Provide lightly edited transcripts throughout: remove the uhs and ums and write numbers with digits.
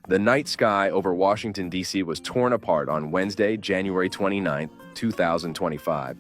The night sky over Washington, D.C. was torn apart on Wednesday, January 29, 2025.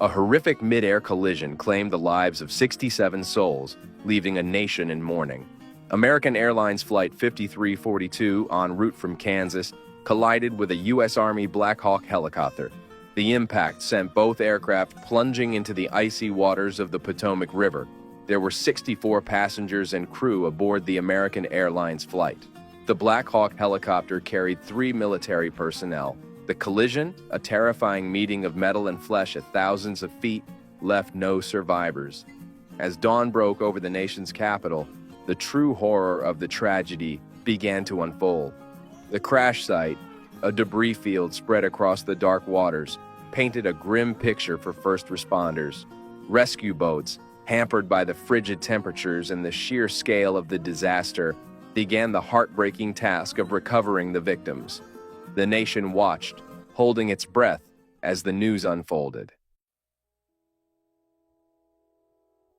A horrific mid-air collision claimed the lives of 67 souls, leaving a nation in mourning. American Airlines Flight 5342, en route from Kansas, collided with a U.S. Army Black Hawk helicopter. The impact sent both aircraft plunging into the icy waters of the Potomac River. There were 64 passengers and crew aboard the American Airlines flight. The Black Hawk helicopter carried 3 military personnel. The collision, a terrifying meeting of metal and flesh at thousands of feet, left no survivors. As dawn broke over the nation's capital, the true horror of the tragedy began to unfold. The crash site, a debris field spread across the dark waters, painted a grim picture for first responders. Rescue boats, hampered by the frigid temperatures and the sheer scale of the disaster, began the heartbreaking task of recovering the victims. The nation watched, holding its breath, as the news unfolded.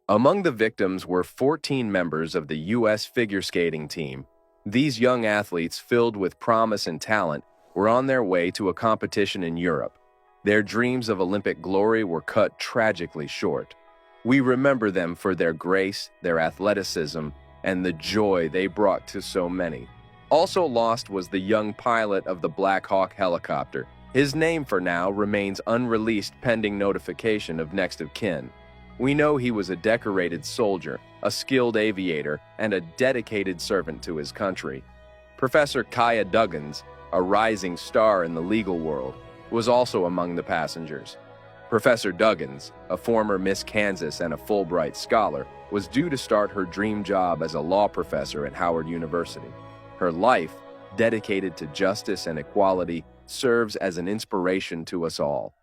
Among the victims were 14 members of the U.S. figure skating team. These young athletes, filled with promise and talent, were on their way to a competition in Europe. Their dreams of Olympic glory were cut tragically short. We remember them for their grace, their athleticism, and the joy they brought to so many. Also lost was the young pilot of the Black Hawk helicopter. His name for now remains unreleased pending notification of next of kin. We know he was a decorated soldier, a skilled aviator, and a dedicated servant to his country. Professor Kaya Duggins, a rising star in the legal world, was also among the passengers. Professor Duggins, a former Miss Kansas and a Fulbright scholar, was due to start her dream job as a law professor at Howard University. Her life, dedicated to justice and equality, serves as an inspiration to us all.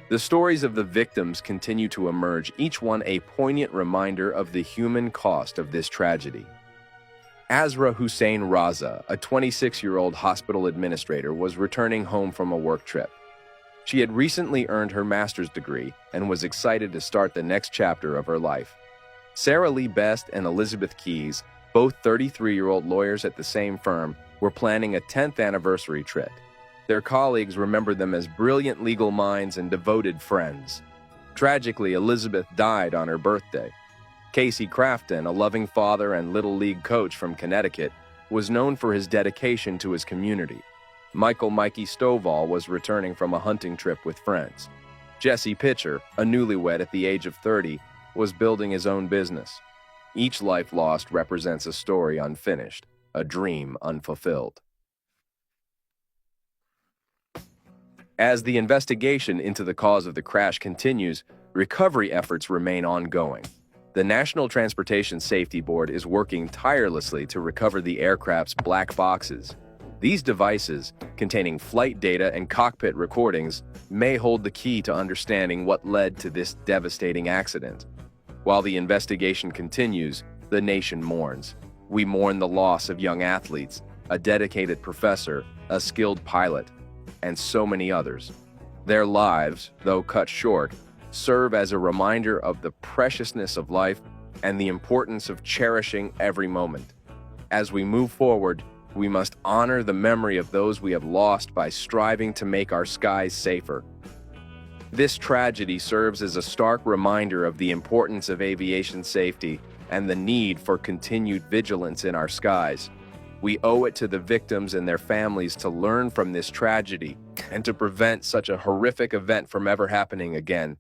The stories of the victims continue to emerge, each one a poignant reminder of the human cost of this tragedy. Azra Hussein Raza, a 26-year-old hospital administrator, was returning home from a work trip. She had recently earned her master's degree and was excited to start the next chapter of her life. Sarah Lee Best and Elizabeth Keyes, both 33-year-old lawyers at the same firm, were planning a 10th anniversary trip. Their colleagues remembered them as brilliant legal minds and devoted friends. Tragically, Elizabeth died on her birthday. Casey Crafton, a loving father and Little League coach from Connecticut, was known for his dedication to his community. Michael Mikey Stovall was returning from a hunting trip with friends. Jesse Pitcher, a newlywed at the age of 30, was building his own business. Each life lost represents a story unfinished, a dream unfulfilled. As the investigation into the cause of the crash continues, recovery efforts remain ongoing. The National Transportation Safety Board is working tirelessly to recover the aircraft's black boxes. These devices, containing flight data and cockpit recordings, may hold the key to understanding what led to this devastating accident. While the investigation continues, the nation mourns. We mourn the loss of young athletes, a dedicated professor, a skilled pilot, and so many others. Their lives, though cut short, serve as a reminder of the preciousness of life and the importance of cherishing every moment. As we move forward, we must honor the memory of those we have lost by striving to make our skies safer. This tragedy serves as a stark reminder of the importance of aviation safety and the need for continued vigilance in our skies. We owe it to the victims and their families to learn from this tragedy and to prevent such a horrific event from ever happening again.